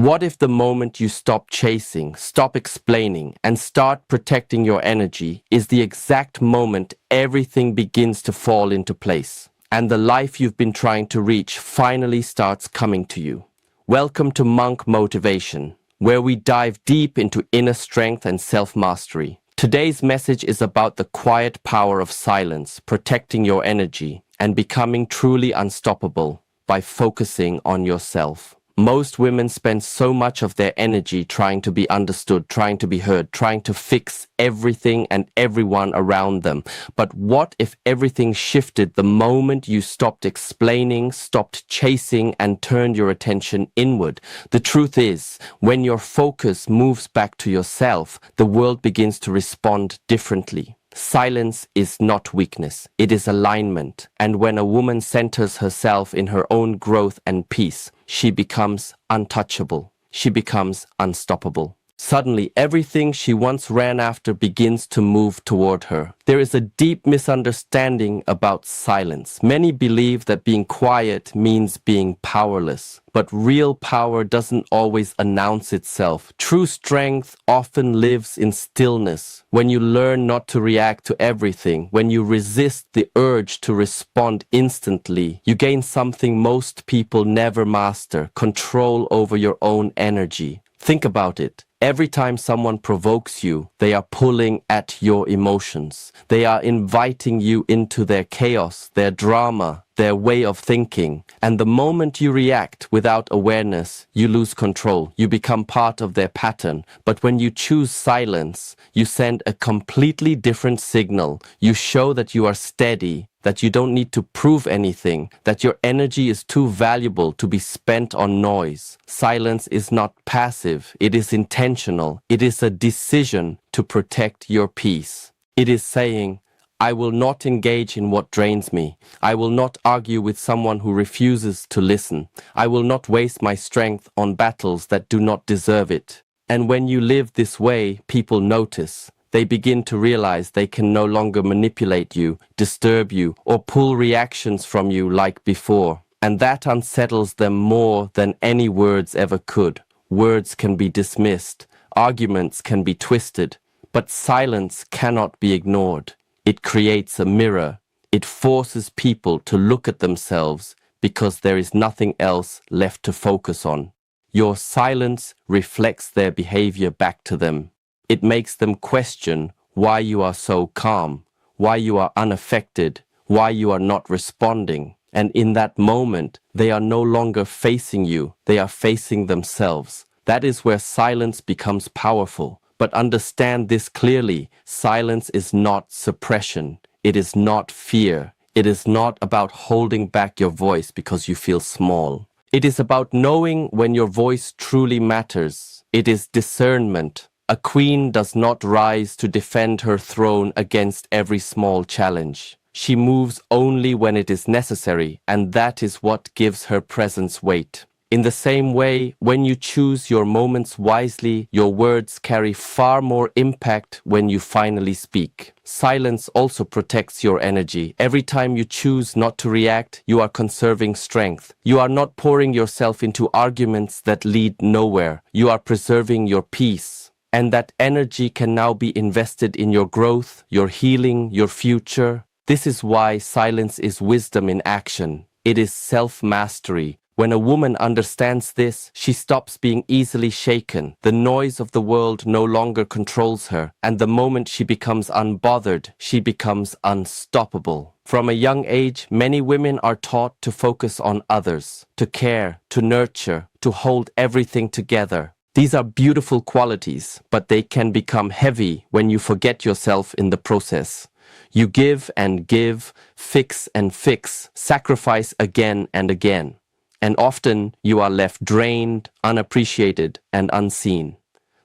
What if the moment you stop chasing, stop explaining, and start protecting your energy is the exact moment everything begins to fall into place, and the life you've been trying to reach finally starts coming to you? Welcome to Monk Motivation, where we dive deep into inner strength and self-mastery. Today's message is about the quiet power of silence, protecting your energy, and becoming truly unstoppable by focusing on yourself. Most women spend so much of their energy trying to be understood, trying to be heard, trying to fix everything and everyone around them. But what if everything shifted the moment you stopped explaining, stopped chasing, and turned your attention inward? The truth is, when your focus moves back to yourself, the world begins to respond differently. Silence is not weakness, it is alignment. And when a woman centers herself in her own growth and peace, she becomes untouchable. She becomes unstoppable. Suddenly, everything she once ran after begins to move toward her. There is a deep misunderstanding about silence. Many believe that being quiet means being powerless. But real power doesn't always announce itself. True strength often lives in stillness. When you learn not to react to everything, when you resist the urge to respond instantly, you gain something most people never master: control over your own energy. Think about it. Every time someone provokes you, they are pulling at your emotions. They are inviting you into their chaos, their drama, their way of thinking. And the moment you react without awareness, you lose control. You become part of their pattern. But when you choose silence, you send a completely different signal. You show that you are steady, that you don't need to prove anything, that your energy is too valuable to be spent on noise. Silence is not passive, it is intentional. It is a decision to protect your peace. It is saying, I will not engage in what drains me. I will not argue with someone who refuses to listen. I will not waste my strength on battles that do not deserve it. And when you live this way, people notice. They begin to realize they can no longer manipulate you, disturb you, or pull reactions from you like before. And that unsettles them more than any words ever could. Words can be dismissed, arguments can be twisted, but silence cannot be ignored. It creates a mirror. It forces people to look at themselves because there is nothing else left to focus on. Your silence reflects their behavior back to them. It makes them question why you are so calm, why you are unaffected, why you are not responding. And in that moment, they are no longer facing you, they are facing themselves. That is where silence becomes powerful. But understand this clearly, silence is not suppression. It is not fear. It is not about holding back your voice because you feel small. It is about knowing when your voice truly matters. It is discernment. A queen does not rise to defend her throne against every small challenge. She moves only when it is necessary, and that is what gives her presence weight. In the same way, when you choose your moments wisely, your words carry far more impact when you finally speak. Silence also protects your energy. Every time you choose not to react, you are conserving strength. You are not pouring yourself into arguments that lead nowhere. You are preserving your peace. And that energy can now be invested in your growth, your healing, your future. This is why silence is wisdom in action. It is self-mastery. When a woman understands this, she stops being easily shaken. The noise of the world no longer controls her, and the moment she becomes unbothered, she becomes unstoppable. From a young age, many women are taught to focus on others, to care, to nurture, to hold everything together. These are beautiful qualities, but they can become heavy when you forget yourself in the process. You give and give, fix and fix, sacrifice again and again. And often you are left drained, unappreciated, and unseen.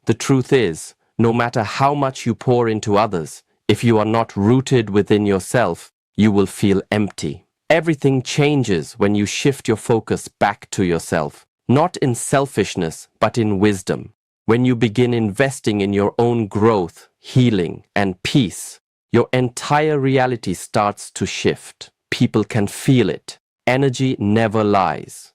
The truth is, no matter how much you pour into others, if you are not rooted within yourself, you will feel empty. Everything changes when you shift your focus back to yourself. Not in selfishness, but in wisdom. When you begin investing in your own growth, healing, and peace, your entire reality starts to shift. People can feel it. Energy never lies.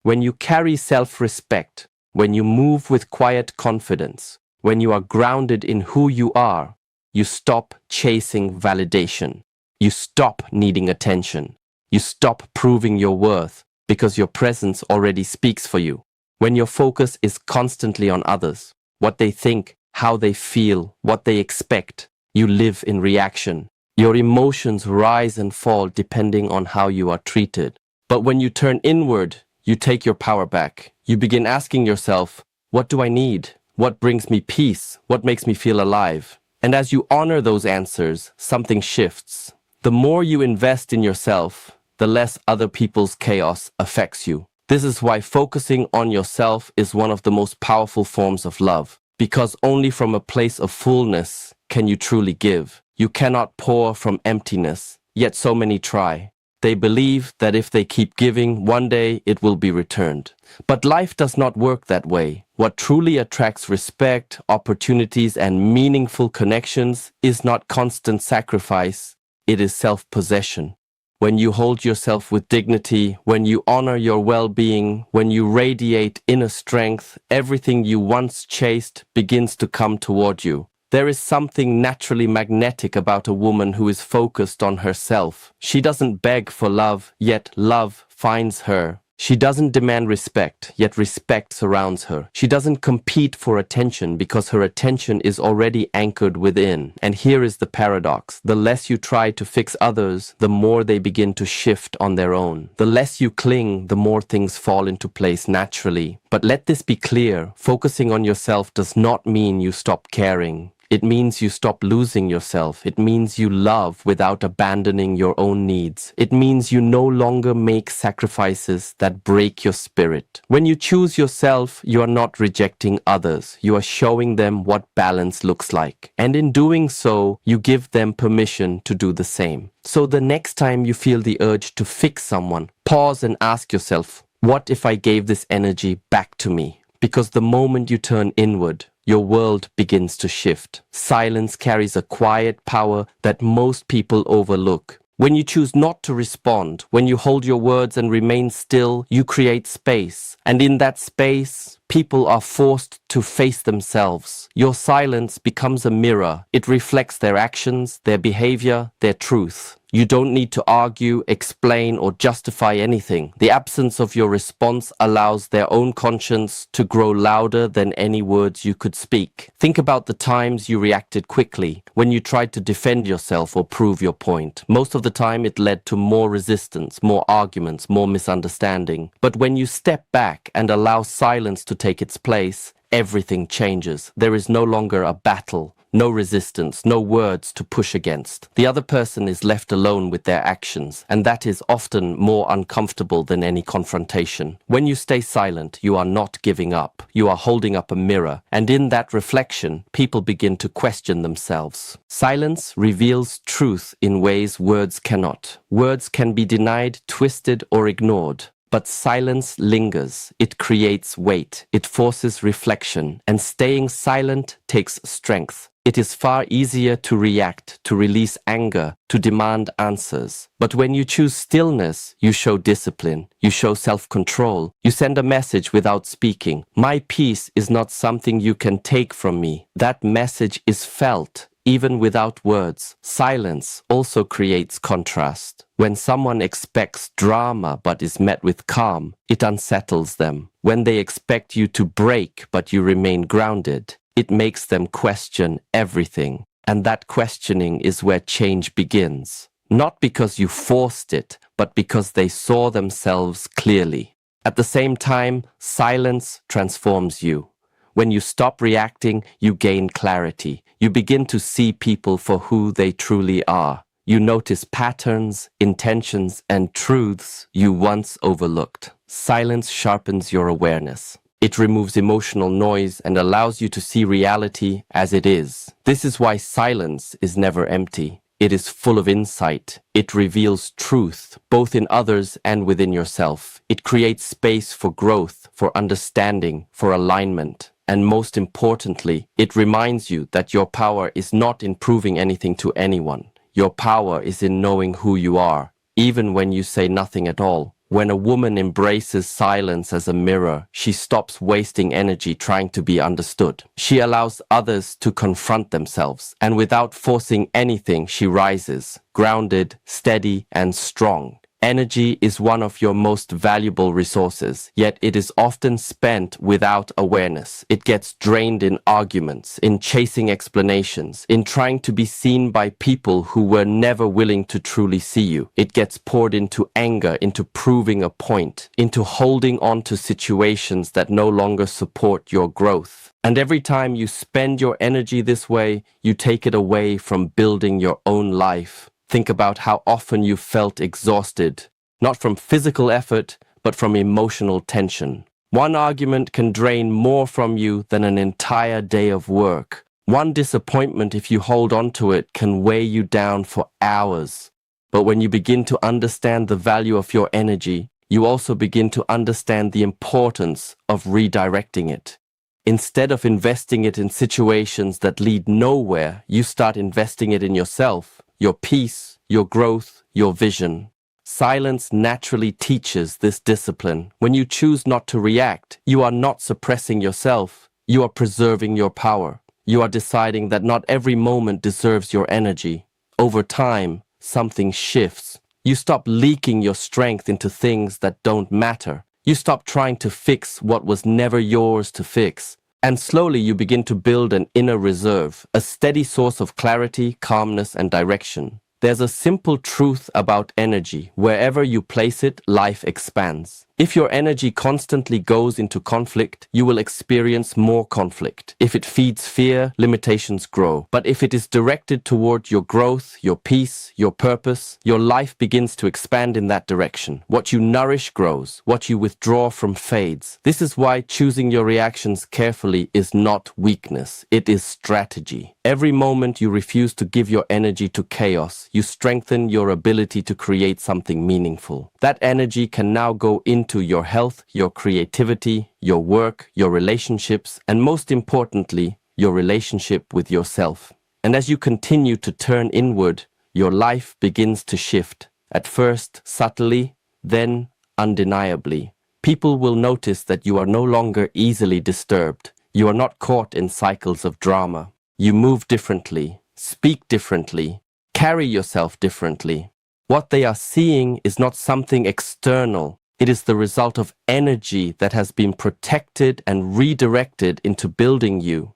When you carry self-respect, When you move with quiet confidence, when you are grounded in who you are, you stop chasing validation. You stop needing attention. You stop proving your worth because your presence already speaks for you. When your focus is constantly on others, what they think, how they feel, what they expect, you live in reaction. Your emotions rise and fall depending on how you are treated. But when you turn inward, you take your power back. You begin asking yourself, what do I need? What brings me peace? What makes me feel alive? And as you honor those answers, something shifts. The more you invest in yourself, the less other people's chaos affects you. This is why focusing on yourself is one of the most powerful forms of love, because only from a place of fullness can you truly give. You cannot pour from emptiness, yet so many try. They believe that if they keep giving, one day it will be returned. But life does not work that way. What truly attracts respect, opportunities, and meaningful connections is not constant sacrifice, it is self-possession. When you hold yourself with dignity, when you honor your well-being, when you radiate inner strength, everything you once chased begins to come toward you. There is something naturally magnetic about a woman who is focused on herself. She doesn't beg for love, yet love finds her. She doesn't demand respect, yet respect surrounds her. She doesn't compete for attention because her attention is already anchored within. And here is the paradox. The less you try to fix others, the more they begin to shift on their own. The less you cling, the more things fall into place naturally. But let this be clear, focusing on yourself does not mean you stop caring. It means you stop losing yourself. It means you love without abandoning your own needs. It means you no longer make sacrifices that break your spirit. When you choose yourself, you are not rejecting others. You are showing them what balance looks like. And in doing so, you give them permission to do the same. So the next time you feel the urge to fix someone, pause and ask yourself, what if I gave this energy back to me? Because the moment you turn inward, your world begins to shift. Silence carries a quiet power that most people overlook. When you choose not to respond, when you hold your words and remain still, you create space. And in that space, people are forced to face themselves. Your silence becomes a mirror. It reflects their actions, their behavior, their truth. You don't need to argue, explain, or justify anything. The absence of your response allows their own conscience to grow louder than any words you could speak. Think about the times you reacted quickly, when you tried to defend yourself or prove your point. Most of the time it led to more resistance, more arguments, more misunderstanding. But when you step back and allow silence to take its place, everything changes. There is no longer a battle. No resistance, no words to push against. The other person is left alone with their actions, and that is often more uncomfortable than any confrontation. When you stay silent, you are not giving up. You are holding up a mirror, and in that reflection, people begin to question themselves. Silence reveals truth in ways words cannot. Words can be denied, twisted, or ignored. But silence lingers. It creates weight. It forces reflection. And staying silent takes strength. It is far easier to react, to release anger, to demand answers. But when you choose stillness, you show discipline. You show self-control. You send a message without speaking. My peace is not something you can take from me. That message is felt. Even without words, silence also creates contrast. When someone expects drama but is met with calm, it unsettles them. When they expect you to break but you remain grounded, it makes them question everything. And that questioning is where change begins. Not because you forced it, but because they saw themselves clearly. At the same time, silence transforms you. When you stop reacting, you gain clarity. You begin to see people for who they truly are. You notice patterns, intentions, and truths you once overlooked. Silence sharpens your awareness. It removes emotional noise and allows you to see reality as it is. This is why silence is never empty. It is full of insight. It reveals truth, both in others and within yourself. It creates space for growth, for understanding, for alignment. And most importantly, it reminds you that your power is not in proving anything to anyone. Your power is in knowing who you are, even when you say nothing at all. When a woman embraces silence as a mirror, she stops wasting energy trying to be understood. She allows others to confront themselves, and without forcing anything, she rises, grounded, steady, and strong. Energy is one of your most valuable resources, yet it is often spent without awareness. It gets drained in arguments, in chasing explanations, in trying to be seen by people who were never willing to truly see you. It gets poured into anger, into proving a point, into holding on to situations that no longer support your growth. And every time you spend your energy this way, you take it away from building your own life. Think about how often you felt exhausted, not from physical effort, but from emotional tension. One argument can drain more from you than an entire day of work. One disappointment, if you hold on to it, can weigh you down for hours. But when you begin to understand the value of your energy, you also begin to understand the importance of redirecting it. Instead of investing it in situations that lead nowhere, you start investing it in yourself, your peace, your growth, your vision. Silence naturally teaches this discipline. When you choose not to react, you are not suppressing yourself. You are preserving your power. You are deciding that not every moment deserves your energy. Over time, something shifts. You stop leaking your strength into things that don't matter. You stop trying to fix what was never yours to fix. And slowly you begin to build an inner reserve, a steady source of clarity, calmness, and direction. There's a simple truth about energy. Wherever you place it, life expands. If your energy constantly goes into conflict, you will experience more conflict. If it feeds fear, limitations grow. But if it is directed toward your growth, your peace, your purpose, your life begins to expand in that direction. What you nourish grows. What you withdraw from fades. This is why choosing your reactions carefully is not weakness. It is strategy. Every moment you refuse to give your energy to chaos, you strengthen your ability to create something meaningful. That energy can now go into your health, your creativity, your work, your relationships, and most importantly, your relationship with yourself. And as you continue to turn inward, your life begins to shift. At first, subtly, then undeniably. People will notice that you are no longer easily disturbed. You are not caught in cycles of drama. You move differently, speak differently, carry yourself differently. What they are seeing is not something external. It is the result of energy that has been protected and redirected into building you.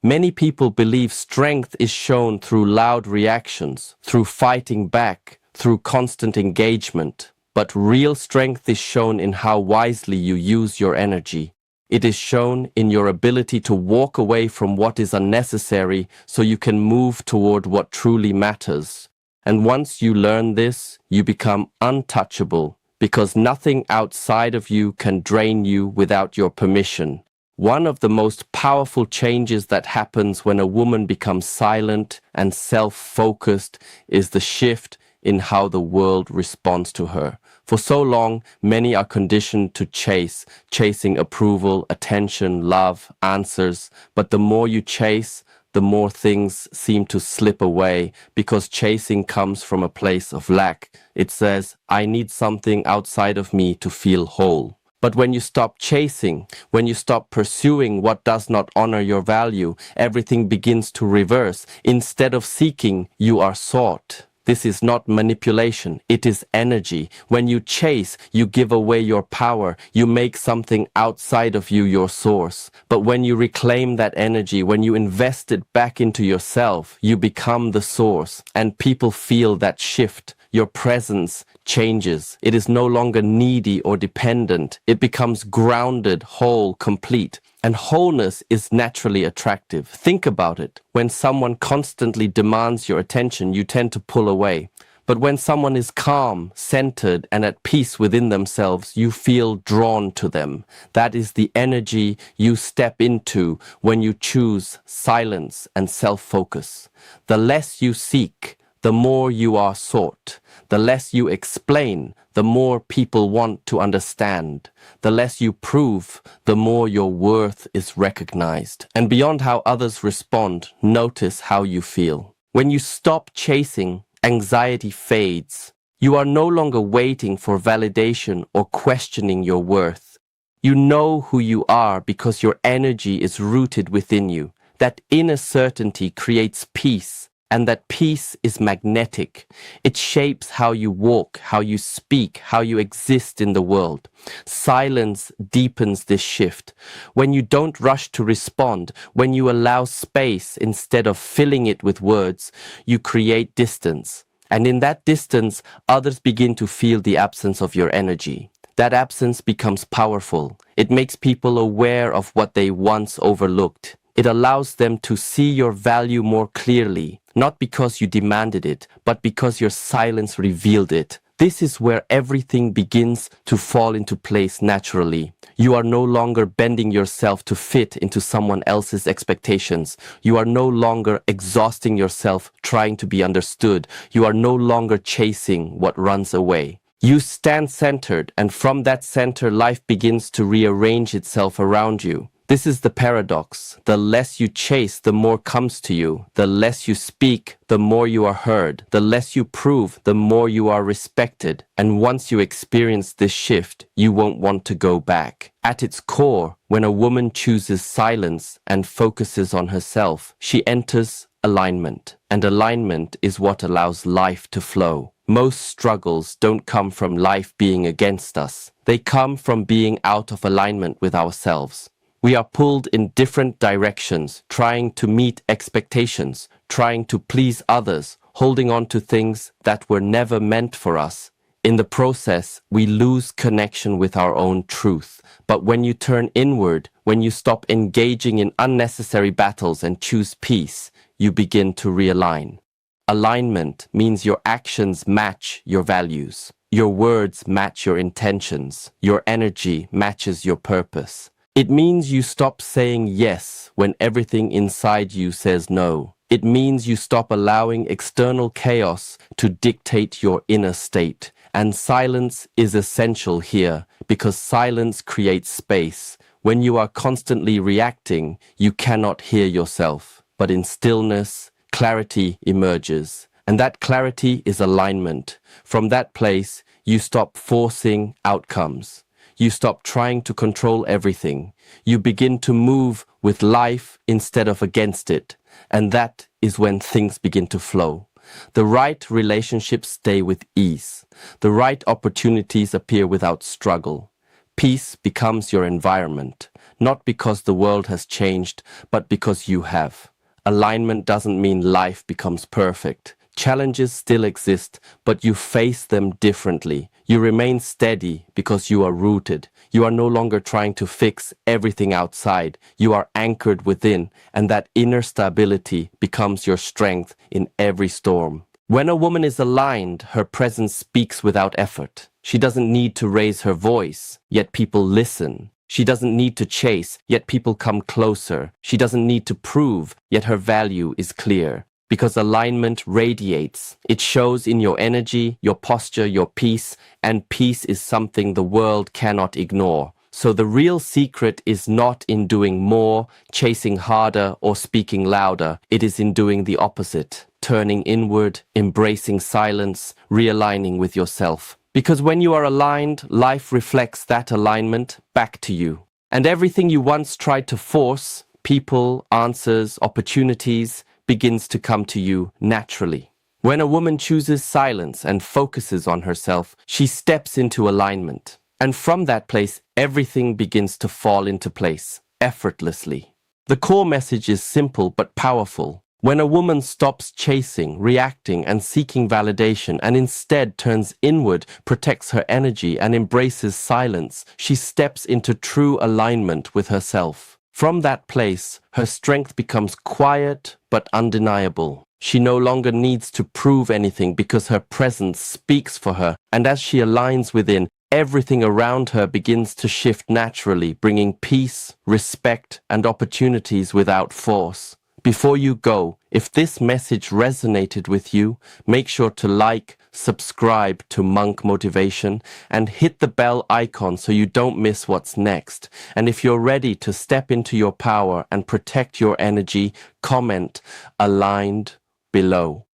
Many people believe strength is shown through loud reactions, through fighting back, through constant engagement. But real strength is shown in how wisely you use your energy. It is shown in your ability to walk away from what is unnecessary so you can move toward what truly matters. And once you learn this, you become untouchable, because nothing outside of you can drain you without your permission. One of the most powerful changes that happens when a woman becomes silent and self-focused is the shift in how the world responds to her. For so long, many are conditioned to chasing approval, attention, love, answers. But the more you chase, the more things seem to slip away, because chasing comes from a place of lack. It says, I need something outside of me to feel whole. But when you stop chasing, when you stop pursuing what does not honor your value, everything begins to reverse. Instead of seeking, you are sought. This is not manipulation, it is energy. When you chase, you give away your power. You make something outside of you your source. But when you reclaim that energy, when you invest it back into yourself, you become the source. And people feel that shift. Your presence changes. It is no longer needy or dependent. It becomes grounded, whole, complete. And wholeness is naturally attractive. Think about it. When someone constantly demands your attention, you tend to pull away. But when someone is calm, centered, and at peace within themselves, you feel drawn to them. That is the energy you step into when you choose silence and self-focus. The less you seek, the more you are sought. The less you explain, the more people want to understand. The less you prove, the more your worth is recognized. And beyond how others respond, notice how you feel. When you stop chasing, anxiety fades. You are no longer waiting for validation or questioning your worth. You know who you are because your energy is rooted within you. That inner certainty creates peace, and that peace is magnetic. It shapes how you walk, how you speak, how you exist in the world. Silence deepens this shift. When you don't rush to respond, when you allow space instead of filling it with words, you create distance. And in that distance, others begin to feel the absence of your energy. That absence becomes powerful. It makes people aware of what they once overlooked. It allows them to see your value more clearly, not because you demanded it, but because your silence revealed it. This is where everything begins to fall into place naturally. You are no longer bending yourself to fit into someone else's expectations. You are no longer exhausting yourself trying to be understood. You are no longer chasing what runs away. You stand centered, and from that center, life begins to rearrange itself around you. This is the paradox. The less you chase, the more comes to you. The less you speak, the more you are heard. The less you prove, the more you are respected. And once you experience this shift, you won't want to go back. At its core, when a woman chooses silence and focuses on herself, she enters alignment. And alignment is what allows life to flow. Most struggles don't come from life being against us. They come from being out of alignment with ourselves. We are pulled in different directions, trying to meet expectations, trying to please others, holding on to things that were never meant for us. In the process, we lose connection with our own truth. But when you turn inward, when you stop engaging in unnecessary battles and choose peace, you begin to realign. Alignment means your actions match your values. Your words match your intentions. Your energy matches your purpose. It means you stop saying yes when everything inside you says no. It means you stop allowing external chaos to dictate your inner state. And silence is essential here because silence creates space. When you are constantly reacting, you cannot hear yourself. But in stillness, clarity emerges. And that clarity is alignment. From that place, you stop forcing outcomes. You stop trying to control everything. You begin to move with life instead of against it. And that is when things begin to flow. The right relationships stay with ease. The right opportunities appear without struggle. Peace becomes your environment, not because the world has changed, but because you have. Alignment doesn't mean life becomes perfect. Challenges still exist, but you face them differently. You remain steady because you are rooted. You are no longer trying to fix everything outside. You are anchored within, and that inner stability becomes your strength in every storm. When a woman is aligned, her presence speaks without effort. She doesn't need to raise her voice, yet people listen. She doesn't need to chase, yet people come closer. She doesn't need to prove, yet her value is clear. Because alignment radiates. It shows in your energy, your posture, your peace, and peace is something the world cannot ignore. So the real secret is not in doing more, chasing harder, or speaking louder. It is in doing the opposite, turning inward, embracing silence, realigning with yourself. Because when you are aligned, life reflects that alignment back to you. And everything you once tried to force, people, answers, opportunities, begins to come to you naturally. When a woman chooses silence and focuses on herself, she steps into alignment. And from that place, everything begins to fall into place, effortlessly. The core message is simple but powerful. When a woman stops chasing, reacting, and seeking validation and instead turns inward, protects her energy, and embraces silence, she steps into true alignment with herself. From that place, her strength becomes quiet but undeniable. She no longer needs to prove anything because her presence speaks for her, and as she aligns within, everything around her begins to shift naturally, bringing peace, respect, and opportunities without force. Before you go, if this message resonated with you, make sure to like, subscribe to Monk Motivation, and hit the bell icon so you don't miss what's next. And if you're ready to step into your power and protect your energy, comment aligned below.